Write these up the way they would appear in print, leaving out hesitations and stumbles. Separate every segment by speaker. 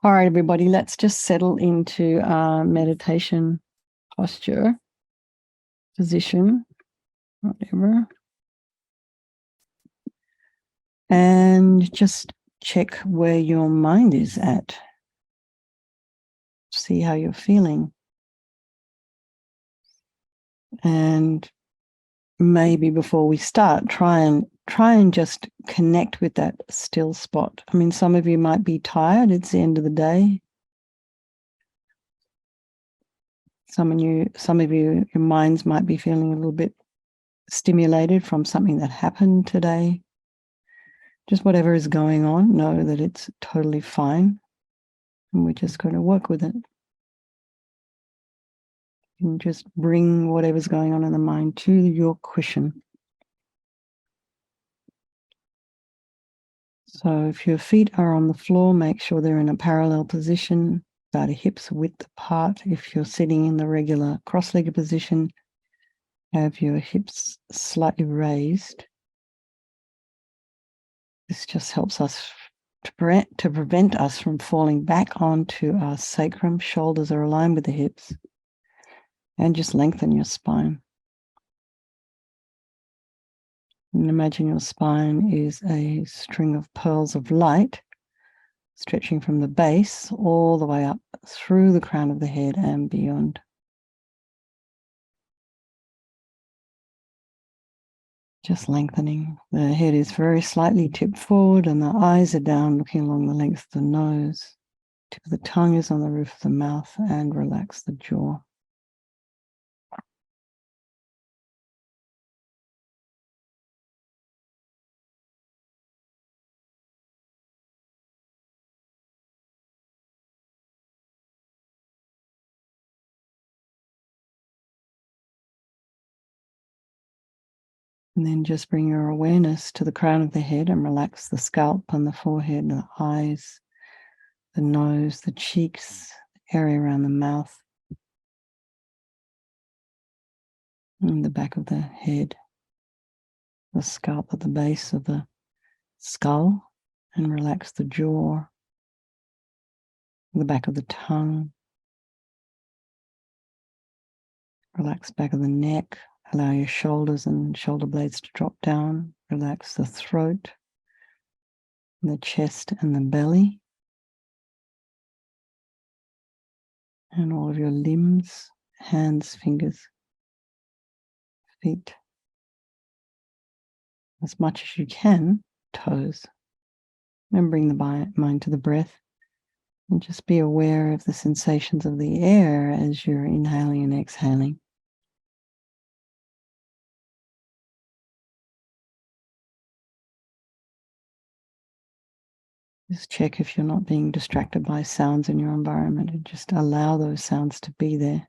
Speaker 1: All right, everybody, let's just settle into our meditation posture, position, whatever. And just check where your mind is at. See how you're feeling. And maybe before we start, try and just connect with that still spot. I mean, some of you might be tired. It's the end of the day. Some of you, your minds might be feeling a little bit stimulated from something that happened today. Just whatever is going on, know that it's totally fine. And we're just going to work with it. And just bring whatever's going on in the mind to your cushion. So if your feet are on the floor, make sure they're in a parallel position, about a hip's width apart. If you're sitting in the regular cross-legged position, have your hips slightly raised. This just helps us to prevent us from falling back onto our sacrum. Shoulders are aligned with the hips. And just lengthen your spine. And imagine your spine is a string of pearls of light stretching from the base all the way up through the crown of the head and beyond. Just lengthening. The head is very slightly tipped forward and the eyes are down, looking along the length of the nose. Tip of the tongue is on the roof of the mouth, and relax the jaw. And then just bring your awareness to the crown of the head and relax the scalp and the forehead, the eyes, the nose, the cheeks, the area around the mouth, and the back of the head, the scalp at the base of the skull, and relax the jaw, the back of the tongue. Relax back of the neck. Allow your shoulders and shoulder blades to drop down. Relax the throat, the chest and the belly. And all of your limbs, hands, fingers, feet. As much as you can, toes. And bring the mind to the breath. And just be aware of the sensations of the air as you're inhaling and exhaling. Just check if you're not being distracted by sounds in your environment, and just allow those sounds to be there.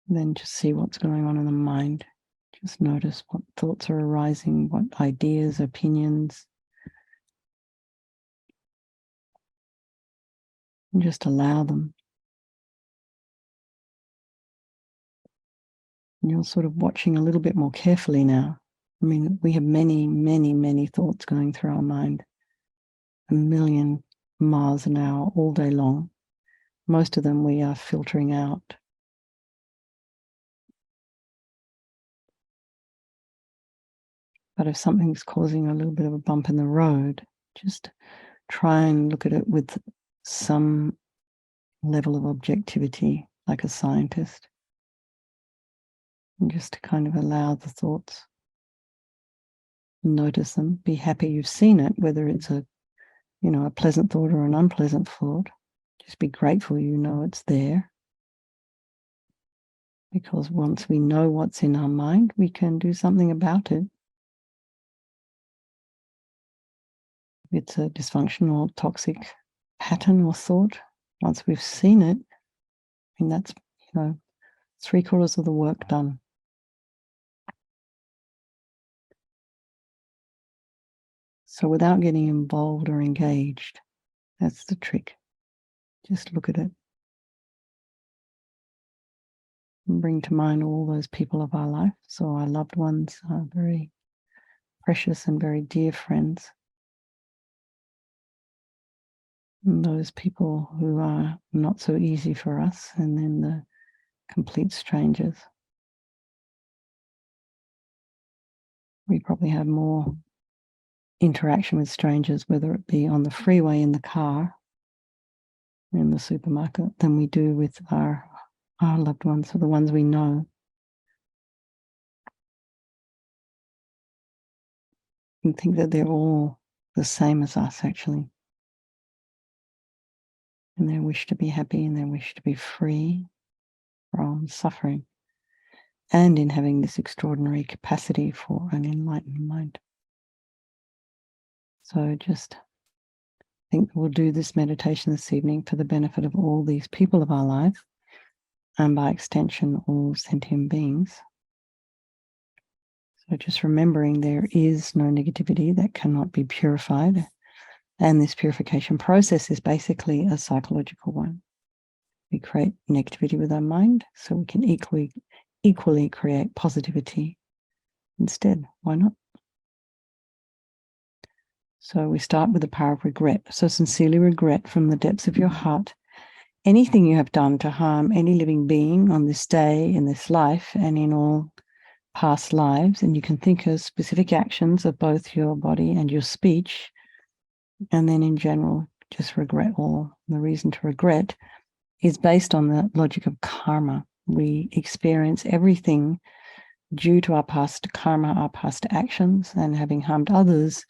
Speaker 1: And then just see what's going on in the mind. Just notice what thoughts are arising, what ideas, opinions. And just allow them. And you're sort of watching a little bit more carefully now. I mean, we have many, many, many thoughts going through our mind. 1,000,000 miles an hour all day long. Most of them we are filtering out. But if something's causing a little bit of a bump in the road, just try and look at it with some level of objectivity, like a scientist. And just to kind of allow the thoughts, notice them, be happy you've seen it, whether it's a pleasant thought or an unpleasant thought. Just be grateful you know it's there. Because once we know what's in our mind, we can do something about it. If it's a dysfunctional, toxic pattern or thought, once we've seen it, I mean, that's, 3/4 of the work done. So without getting involved or engaged, that's the trick. Just look at it. And bring to mind all those people of our life. So our loved ones, our very precious and very dear friends. And those people who are not so easy for us, and then the complete strangers. We probably have more interaction with strangers, whether it be on the freeway, in the car, in the supermarket, than we do with our loved ones, or the ones we know. And think that they're all the same as us, actually. In their wish to be happy, and their wish to be free from suffering, and in having this extraordinary capacity for an enlightened mind. So just think we'll do this meditation this evening for the benefit of all these people of our life, and by extension, all sentient beings. So just remembering there is no negativity that cannot be purified. And this purification process is basically a psychological one. We create negativity with our mind, so we can equally create positivity instead. Why not? So we start with the power of regret. So sincerely regret from the depths of your heart anything you have done to harm any living being on this day, in this life, and in all past lives. And you can think of specific actions of both your body and your speech. And then in general, just regret all. The reason to regret is based on the logic of karma. We experience everything due to our past karma, our past actions, and having harmed others,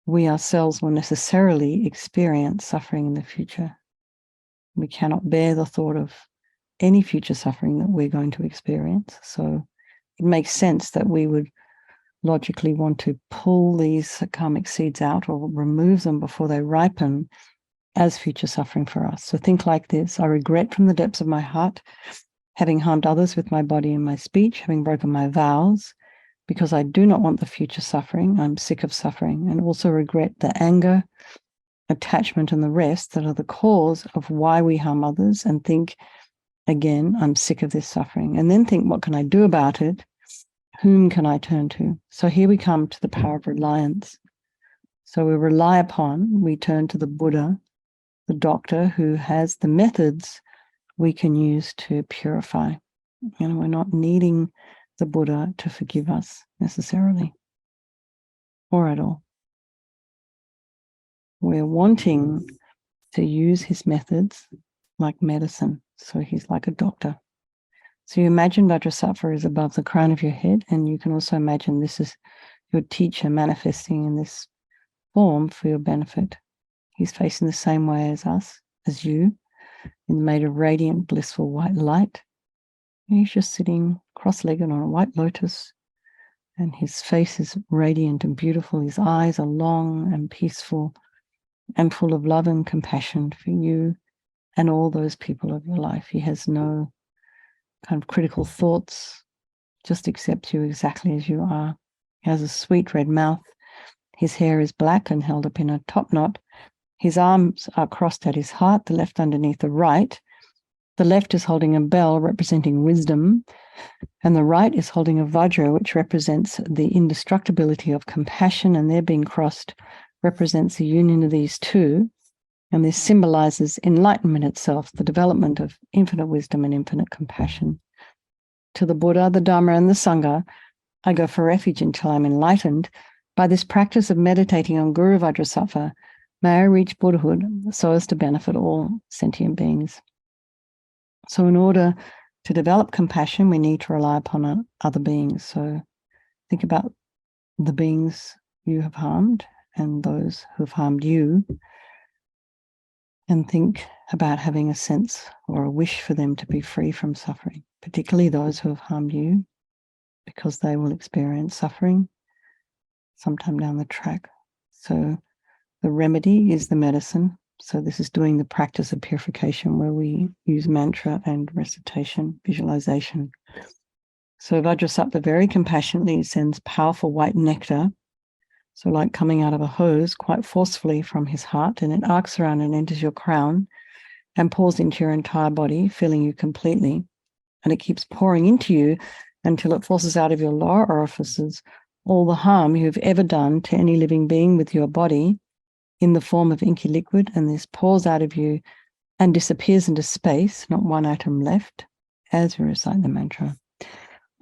Speaker 1: we ourselves will necessarily experience suffering in the future. We cannot bear the thought of any future suffering that we're going to experience. So it makes sense that we would logically want to pull these karmic seeds out or remove them before they ripen as future suffering for us. So think like this: I regret from the depths of my heart having harmed others with my body and my speech, having broken my vows, because I do not want the future suffering. I'm sick of suffering, and also regret the anger, attachment, and the rest that are the cause of why we harm others, and think, again, I'm sick of this suffering. And then think, what can I do about it? Whom can I turn to? So here we come to the power of reliance. So we turn to the Buddha, the doctor who has the methods we can use to purify. We're not needing the Buddha to forgive us necessarily, or at all. We're wanting to use his methods like medicine. So he's like a doctor. So you imagine Vajrasattva is above the crown of your head, and you can also imagine this is your teacher manifesting in this form for your benefit. He's facing the same way as us, as you, made of radiant, blissful white light. And he's just sitting cross-legged on a white lotus, and his face is radiant and beautiful. His eyes are long and peaceful and full of love and compassion for you and all those people of your life. He has no kind of critical thoughts, just accepts you exactly as you are. He has a sweet red mouth. His hair is black and held up in a top knot. His arms are crossed at his heart, the left underneath the right. The left is holding a bell representing wisdom, and the right is holding a vajra, which represents the indestructibility of compassion, and their being crossed represents the union of these two. And this symbolizes enlightenment itself, the development of infinite wisdom and infinite compassion. To the Buddha, the Dharma, and the Sangha, I go for refuge until I'm enlightened. By this practice of meditating on Guru Vajrasattva, may I reach Buddhahood so as to benefit all sentient beings. So in order to develop compassion, we need to rely upon other beings. So think about the beings you have harmed and those who have harmed you, and think about having a sense or a wish for them to be free from suffering, particularly those who have harmed you, because they will experience suffering sometime down the track. So the remedy is the medicine. So this is doing the practice of purification where we use mantra and recitation, visualization. So Vajrasattva very compassionately sends powerful white nectar, so like coming out of a hose, quite forcefully from his heart, and it arcs around and enters your crown and pours into your entire body, filling you completely. And it keeps pouring into you until it forces out of your lower orifices all the harm you've ever done to any living being with your body in the form of inky liquid, and this pours out of you and disappears into space, not one atom left, as we recite the mantra.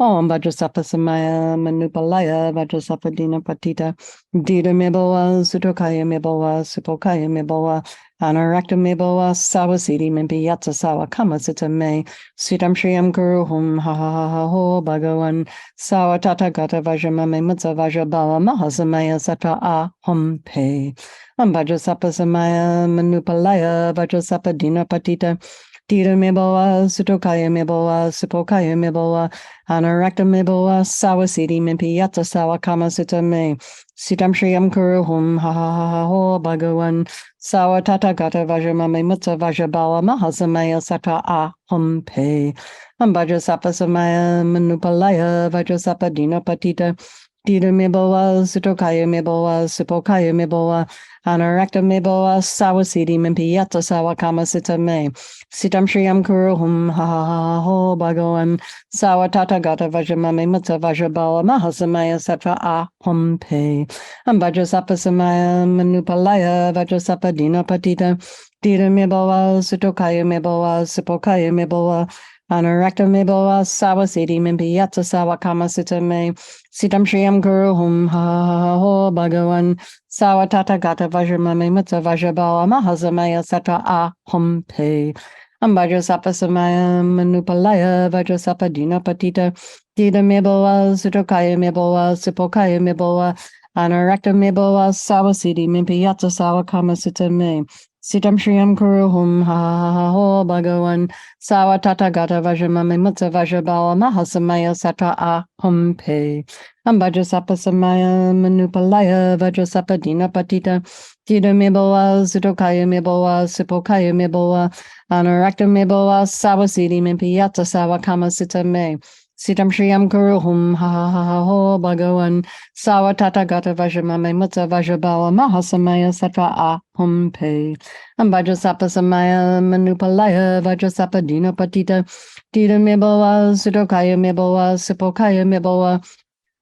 Speaker 1: Om Vajrasattva Samaya Manupalaya Vajrasattva Dina Patita Dita Mibawa Sutokaya Mibawa Supokaya Mibawa Anarakta Mibawa Sawasiti Mimpi Yatsa Sawa Kama Sita Me Sitam Shriyam Guru Hum Ha Ha Ha Ha Ho Bhagavan Sawa Tata Gata Vajramame Mutsa Vajrabala Mahasamaya Satra A Hum Pe Om Vajrasattva Samaya Manupalaya Vajrasattva Dina Patita Dita Mibawa Sutokaya Mibawa Supokaya Mibawa Anarakta Mibawa Sawasiti Mimpi Yatsa Sawa Kama Sita Me Sitam Shriyam Kuru Hum Ha Ha Ha Ha Ho Bhagavan Sawa Tata Gata Vajramame Mutsa Vajrabala Mahasamaya Satra A Hum Pe Vajrasattva Samaya Manupalaya Vajrasattva Dina Patita Dita Mibawa Sutokaya Mibawa Supokaya Mibawa Anarakta Mibawa Sawasiti Mimpi Yatsa Sawa Kama Sita Me Sitam Shriyam Kuru Hum Ha Ha Ha Ho Bhagavan Sawa Tata Gata Vajramame Mutsa Vajrabala Mahasamaya Satra A Hum Pe Vajrasattva Samaya Manupalaya Vajrasattva Dina Patita Dita Mibawa Sutokaya Mibawa Supokaya Mibawa Anarakta Mibawa Sawasiti Mimpi Yatsa Sawa Kama Sita Me Sitam Shriyam Guru Hum Ha Ha Ha Ho Bhagavan Sawa Tata Gata Vajramame Mutsa Vajrabala Mahasamaya Satra A Hum Pe Vajrasattva Samaya Manupalaya Vajrasattva Dina Patita Dita Mibawa Sutokaya Mibawa Supokaya Mibawa Anarakta Mibawa Sawasiti Mimpi Yatsa Sawa Kama Sita Me Sitam Shriyam Kuru Hum Ha Ha Ha Ho Bhagavan Sawa Tata Gata Vajramame Mutsa Vajrabala Mahasamaya Satra A Hum Pe Vajrasattva Samaya Manupalaya Vajrasattva Dina Patita Dita Mibawa Sutokaya Mibawa Supokaya Mibawa Anarakta Mibawa Sawasiti Mimpi Yatsa Sawa Kama Sita Me Sitam Shriyam Kuru Hum Ha Ha Ha Ha Ho Bhagavan Sawa Tata Gata Vajramame Mutsa Vajrabala Mahasamaya Satra A Hum Pe Vajrasattva Samaya Manupalaya Vajrasattva Dina Patita Dita Mibawa Sutokaya Mibawa Supokaya Mibawa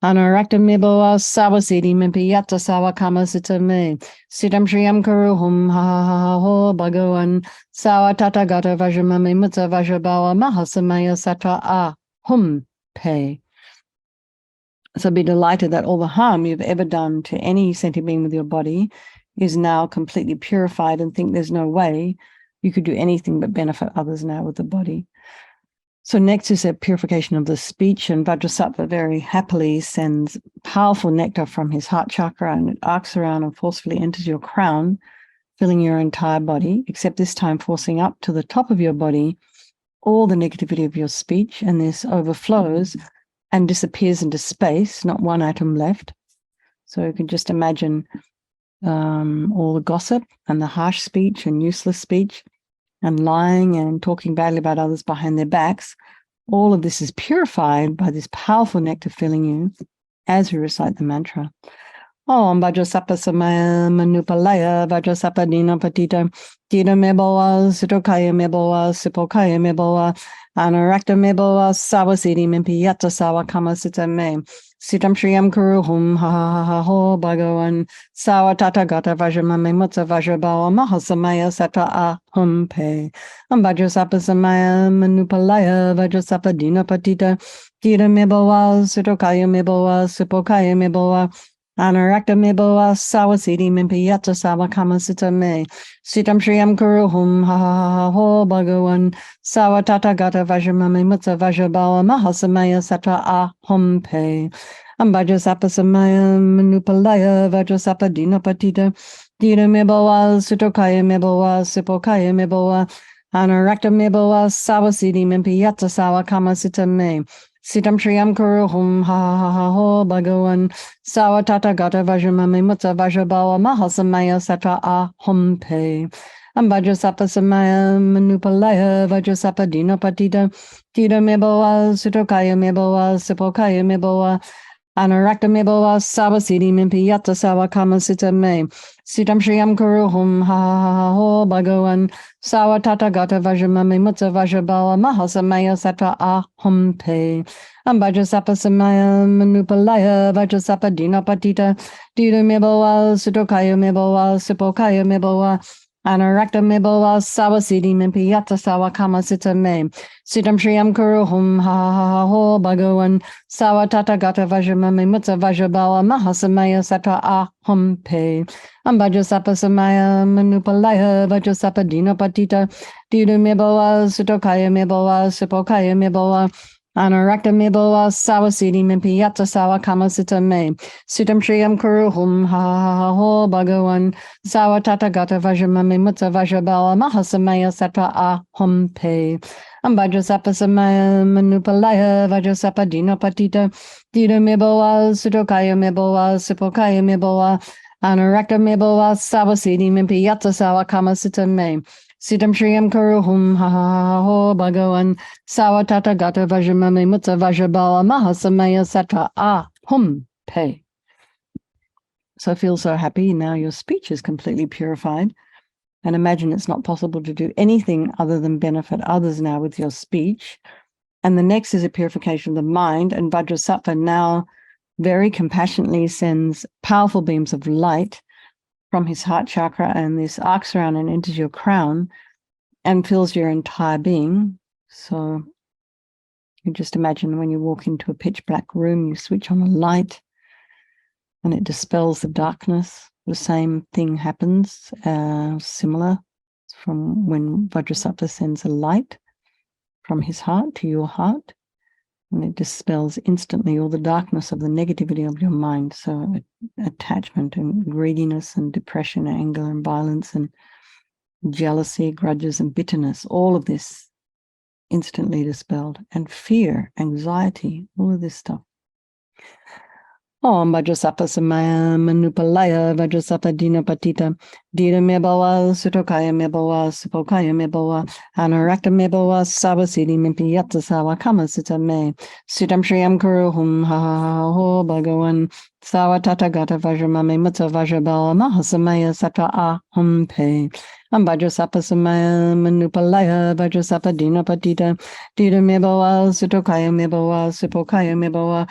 Speaker 1: Anarakta Mibawa Sawasiti Mimpi Yatsa Sawa Kama Sita Me Sitam Shriyam Kuru Hum Ha Ha Ha Ha Ho Bhagavan Sawa Tata Gata Vajramame Mutsa Vajrabala Mahasamaya Satra A Hum Pe. So be delighted that all the harm you've ever done to any sentient being with your body is now completely purified, and think there's no way you could do anything but benefit others now with the body. So next is a purification of the speech, and Vajrasattva very happily sends powerful nectar from his heart chakra, and it arcs around and forcefully enters your crown, filling your entire body, except this time forcing up to the top of your body all the negativity of your speech, and this overflows and disappears into space, not one atom left. So you can just imagine all the gossip and the harsh speech and useless speech and lying and talking badly about others behind their backs. All of this is purified by this powerful nectar filling you as we recite the mantra. Om Vajrasattva Samaya Manupalaya Vajrasattva Dina Patita Dita Mibawa Sutokaya Mibawa Supokaya Mibawa Anarakta Mibawa Sawasiti Mimpi Yatsa Sawa Kama Sita Me Sitam Shriyam Kuru Hum Ha Ha Ha Ha Ho Bhagavan Sawa Tata Gata Vajramame Mutsa Vajrabala Mahasamaya Satra A Hum Pe Vajrasattva Samaya Manupalaya Vajrasattva Dina Patita Dita Mibawa Sutokaya Mibawa Supokaya Mibawa Anarakta Mibawa Sawasiti Mimpi Yatsa Sawa Kama Sita Me Sitam Shriyam Kuru Hum Ha Ha Ha Ha Ho Bhagavan Sawa Tata Gata Vajramame Mutsa Vajrabala Mahasamaya Satra A Hum Pe Vajrasattva Samaya Manupalaya Vajrasattva Dina Patita Dita Mibawa Sutokaya Mibawa Supokaya Mibawa Anarakta Mibawa Sawasiti Mimpi Yatsa Sawa Kama Sita Me Sitam Shriyam Kuru Hum Ha Ha Ha Ha Ho Bhagavan Sawa Tata Gata Vajramame Mutsa Vajrabala Mahasamaya Satra A Hum Pe Vajrasattva Samaya Manupalaya Vajrasattva Dina Patita Dita Mibawa Sutokaya Mibawa Supokaya Mibawa Anarakta meboa sawa siddhi mimpi yatta sawa kama sita me. Sitam shriyam kuru hum ha ha ha ho bhagavan. Sawa tata gata vajramame mutta vajrabala mahasamaya sattva ahum pe. Vajrasattva samaya manupalaya Vajrasattva dina patita. Dida meboa sutokaya meboa sipokaya meboa. Anarakta meboa sawa siddhi mimpi yatta sawa kama sita me. Sitam shriyam kuru hum ha ha ha ho bhagavan. Sawa tata gata vajramame mutta vajrabala mahasamaya sattva ahum pe. Vajrasattva samaya manupalaya Vajrasattva dina patita. Dida meboa sutokaya meboa sipokaya meboa. Anarakta meboa sawa siddhi mimpi yatta sawa kama sita me. Sitam shriyam kuru hum ha ha ha ho bhagavan. Sawa tata gata vajramame mutta vajrabala mahasamaya sattva ahum pe. Vajrasattva samaya manupalaya Vajrasattva dina patita. Dida meboa sutokaya meboa sipokaya meboa. Anarakta meboa sawa siddhi mimpi yatta sawa kama sita me. Sitam shriyam kuru hum ha ha ha ho bhagavan. Sawa tata gata vajramame mutta vajrabala mahasamaya sattva ahum pe. So feel so happy. Now your speech is completely purified. And imagine it's not possible to do anything other than benefit others now with your speech. And the next is a purification of the mind. And Vajrasattva now very compassionately sends powerful beams of light from his heart chakra, and this arcs around and enters your crown and fills your entire being. So you just imagine when you walk into a pitch black room, you switch on a light and it dispels the darkness. The same thing happens, similar from when Vajrasattva sends a light from his heart to your heart, and it dispels instantly all the darkness of the negativity of your mind. So attachment and greediness and depression, anger and violence and jealousy, grudges and bitterness, all of this instantly dispelled. And fear, anxiety, all of this stuff. Om Vajrasattva samaya manupalaya Vajrasattva dina patita. Dida meboa sutokaya meboa sipokaya meboa. Anarakta meboa sawa siddhi mimpi yatta sawa kama sita me. Sitam shriyam kuru hum ha ha ha ho bhagavan. Sawa tata gata vajramame mutta vajrabala mahasamaya sattva ahum pe. Vajrasattva samaya manupalaya Vajrasattva dina patita. Dida meboa sutokaya meboa sipokaya meboa.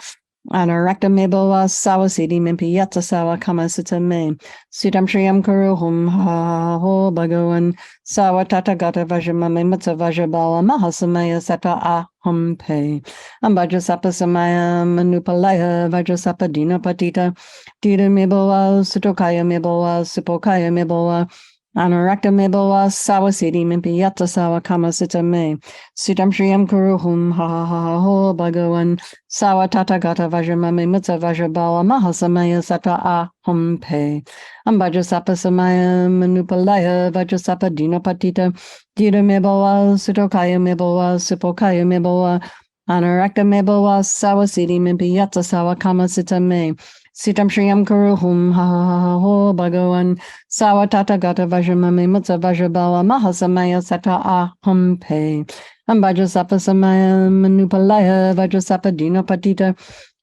Speaker 1: Anarakta meboa sawa siddhi mimpi yatta sawa kama sita me. Sitam shriyam kuru hum ha ha ho bhagavan. Sawa tata gata vajramame mutta vajrabala mahasamaya sattva ahum pe. Vajrasattva samaya manupalaya Vajrasattva dina patita. Dida meboa sutokaya meboa sipokaya meboa. Anarakta meboa sawa siddhi mimpi yatta sawa kama sita me. Sitam shriyam kuru hum ha ha ha ho bhagavan. Sawa tata gata vajramame mutta vajrabala mahasamaya sattva ahum pe. Vajrasattva samaya manupalaya Vajrasattva dina patita. Dida meboa sutokaya meboa sipokaya meboa. Anarakta meboa sawa siddhi mimpi yatta sawa kama sita me. Sitam shriyam kuru hum ha ha ha ho bhagavan. Sawa tata gata vajramame mutta vajrabala mahasamaya sattva ahum pe. Vajrasattva samaya manupalaya Vajrasattva dina patita.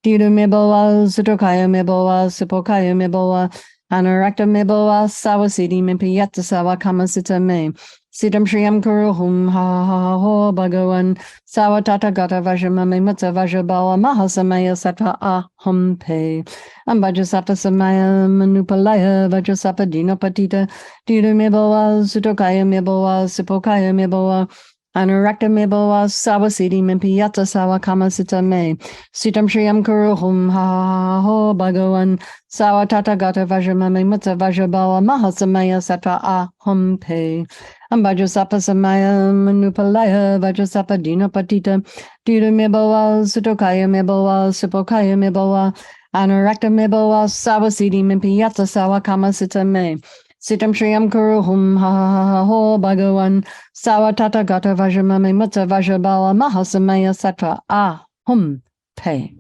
Speaker 1: Dida meboa sutokaya meboa sipokaya meboa. Anarakta meboa sawa siddhi mimpi yatta sawa kama sita me. Sitam shriyam kuru hum ha ha ha ho bhagavan. Sawa tata gata vajramame mutta vajrabala mahasamaya sattva ahum pe. Vajrasattva samaya manupalaya Vajrasattva dina patita. Dida meboa sutokaya meboa sipokaya meboa. Anarakta meboa sawa siddhi mimpi yatta sawa kama sita me. Sitam shriyam kuru hum ha ha ha ho bhagavan. Sawa tata gata vajramame mutta vajrabala mahasamaya sattva ahum pe. Vajrasattva samaya manupalaya Vajrasattva dina patita. Dida meboa sutokaya meboa sipokaya meboa. Anarakta meboa sawa siddhi mimpi yatta sawa kama sita me. Sitam shriyam kuru hum ha ha ha ho bhagavan. Sawa tata gata vajramame mutta vajrabala mahasamaya sattva ahum pe.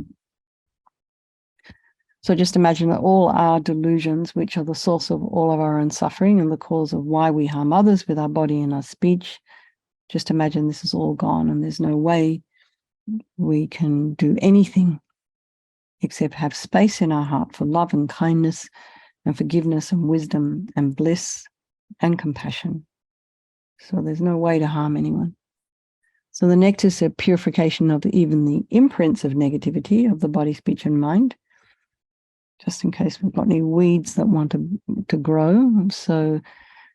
Speaker 1: So just imagine that all our delusions, which are the source of all of our own suffering and the cause of why we harm others with our body and our speech, just imagine this is all gone and there's no way we can do anything except have space in our heart for love and kindness and forgiveness and wisdom and bliss and compassion. So there's no way to harm anyone. So the next is a purification of even the imprints of negativity of the body, speech, and mind, just in case we've got any weeds that want to grow. So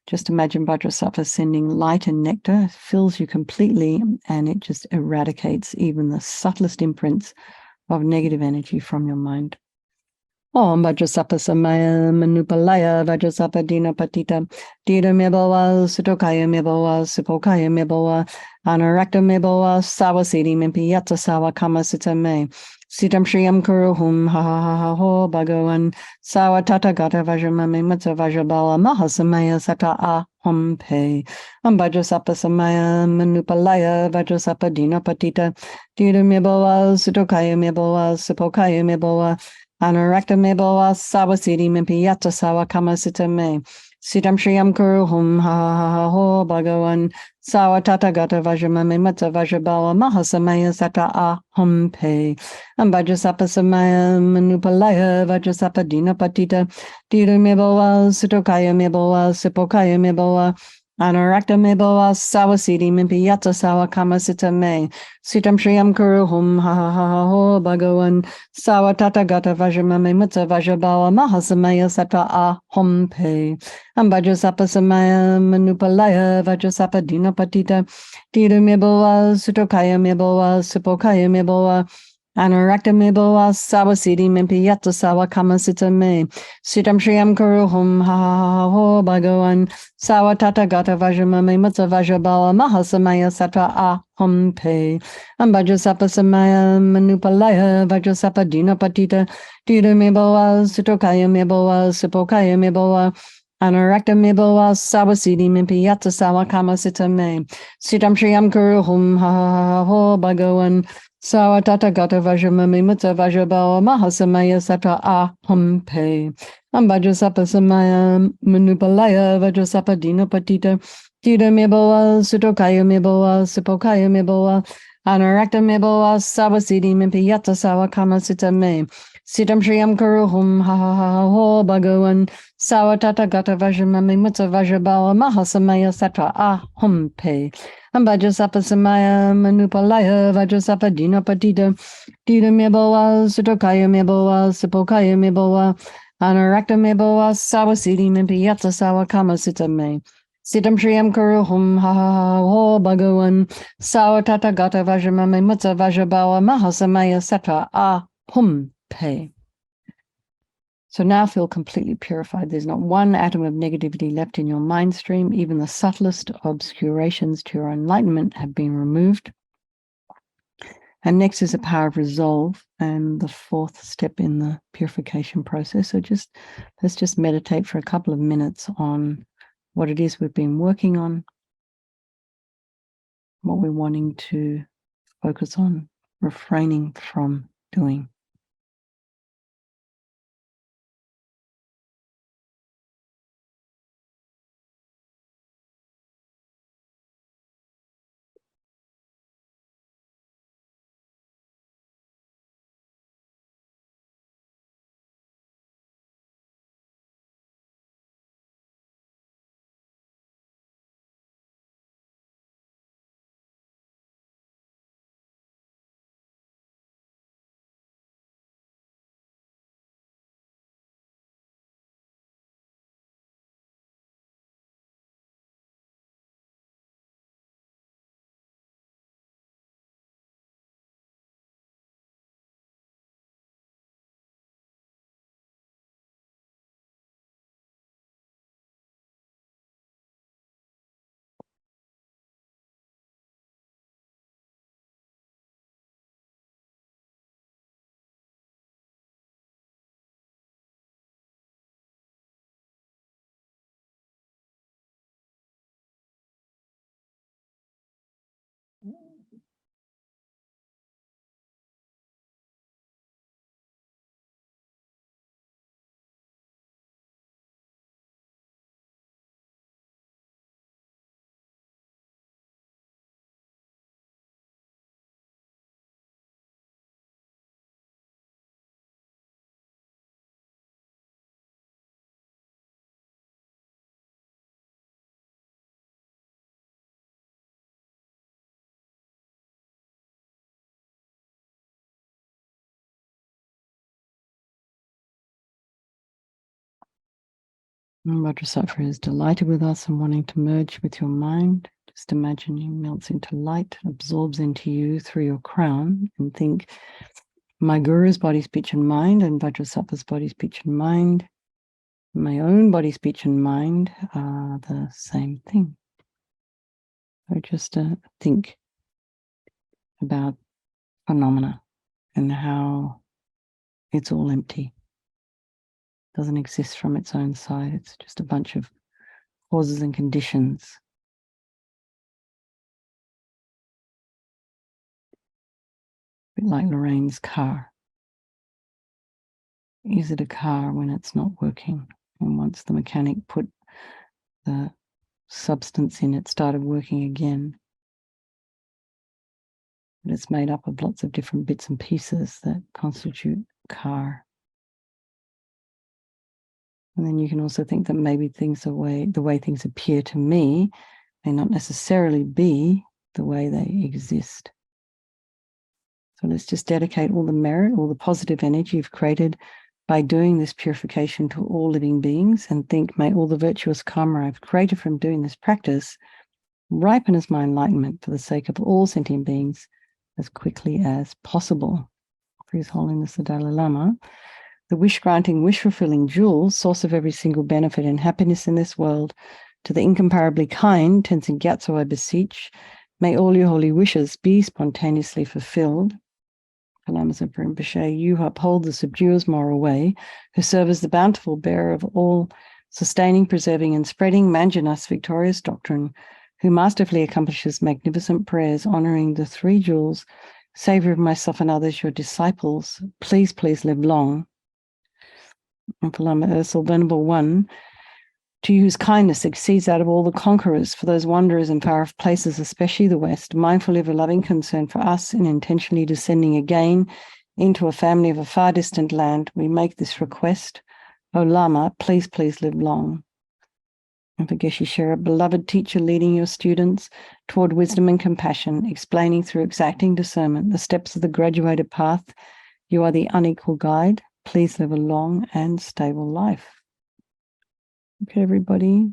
Speaker 1: just imagine Vajrasattva sending light and nectar, fills you completely, and it just eradicates even the subtlest imprints of negative energy from your mind. Om Vajrasattva Samaya Manupalaya Vajrasattva Dina Patita Dita Meboa Sutokaya Meboa Supokaya Meboa Anarakta Meboa Sawasidi Mimpiyata Sawa Kama Sita Me Sitam Shriyam Kuruhum Ha Ha Ha Ha Ho Bhagavan Sawa Tata Gata Vajramame Matsa Vajrabala Mahasamaya Sata A Hum Pe Om Vajrasattva Samaya Manupalaya Vajrasattva Dina Patita Dita Meboa Sutokaya Meboa Supokaya Meboa Anarakta meboa sawasidi mimpiyata sawa kama sita me. Sitam shriyam kuruhum ha ha ha ho bhagavan sawa tata gata vajramame matsa vajrabala mahasamaya sata ahum pe. Vajrasattva samaya manupalaya vajrasattva dina patita. Dita meboa sutokaya meboa sipokaya meboa. Anarakta meboa sawasidi mimpiyata sawa kama sita me. Sitam shriyam kuruhum ha ha ha ho bhagavan Sawa tata gata vajramame mutsa vajrabala mahasamaya sata ahom pe. Vajrasattva samaya manupalaya vajrasattva dina patita. Dita meboa sutokaya meboa supokaya meboa. Anarakta meboa sawasidi mimpiyata sawa kama sita me. Sitam shriyam kuruhum ha ha ha ho bhagavan. Sawa tata gata vajramame mutsa vajrabala mahasamaya sata ahom pe. Vajrasattva samaya manupalaya Vajrasattva dina patita Dita meboa sutokaya meboa supokaya meboa Anarakta meboa sawasidi mimpiyata sawa kama sita me Sitam shriyam kuruhum ha ha ha ho bhagavan Sawa tata gata vajramame mutsa vajrabala mahasamaya sata ahum pe Vajrasattva samaya manupalaya Vajrasattva dina patita Dita meboa sutokaya meboa supokaya meboa Anarakta meboa sawasidi mimpiyata sawa kama sita me. Sitam shriyam kuruhum ha ha ha ho bhagavan. Sawa tata gata vajramame mutsa vajrabala mahasamaya satra ahum pe. Vajrasattva samaya manupalaya Vajrasattva dina patita. Dita meboa sutokaya meboa supokaya meboa. Anarakta meboa sawasidi mimpiyata sawa kama sita me. Sitam shriyam kuruhum ha ha ha ho bhagavan. Sawa tata gata vajramame mutsa vajrabala mahasamaya satra ahum pe. So now feel completely purified. There's not one atom of negativity left in your mind stream. Even the subtlest obscurations to your enlightenment have been removed. And next is the power of resolve and the fourth step in the purification process. So let's just meditate for a couple of minutes on what it is we've been working on, what we're wanting to focus on, refraining from doing. And Vajrasattva is delighted with us and wanting to merge with your mind. Just imagine he melts into light, absorbs into you through your crown, and think, my guru's body, speech, and mind, and Vajrasattva's body, speech, and mind, my own body, speech, and mind are the same thing. So just think about phenomena and how it's all empty. Doesn't exist from its own side. It's just a bunch of causes and conditions. A bit like Lorraine's car. Is it a car when it's not working? And once the mechanic put the substance in, it started working again. But it's made up of lots of different bits and pieces that constitute a car. And then you can also think that maybe the way things appear to me may not necessarily be the way they exist. So let's just dedicate all the merit, all the positive energy you've created by doing this purification to all living beings, and think, may all the virtuous karma I've created from doing this practice ripen as my enlightenment for the sake of all sentient beings as quickly as possible. For His Holiness the Dalai Lama, the wish-granting, wish-fulfilling jewel, source of every single benefit and happiness in this world, to the incomparably kind Tenzin Gyatso I beseech, may all your holy wishes be spontaneously fulfilled. Lama Rinpoche, you uphold the subduer's moral way, who serve as the bountiful bearer of all sustaining, preserving, and spreading Manjana's victorious doctrine, who masterfully accomplishes magnificent prayers honoring the three jewels, savior of myself and others, your disciples, please, please live long. And for Lama Ursel, Venerable One, to you whose kindness exceeds that of all the conquerors, for those wanderers in far-off places, especially the West, mindfully of a loving concern for us and intentionally descending again into a family of a far distant land, we make this request. O Lama, please, please live long. And for Geshe Sherab, beloved teacher leading your students toward wisdom and compassion, explaining through exacting discernment the steps of the graduated path, you are the unequal guide. Please live a long and stable life. Okay, everybody.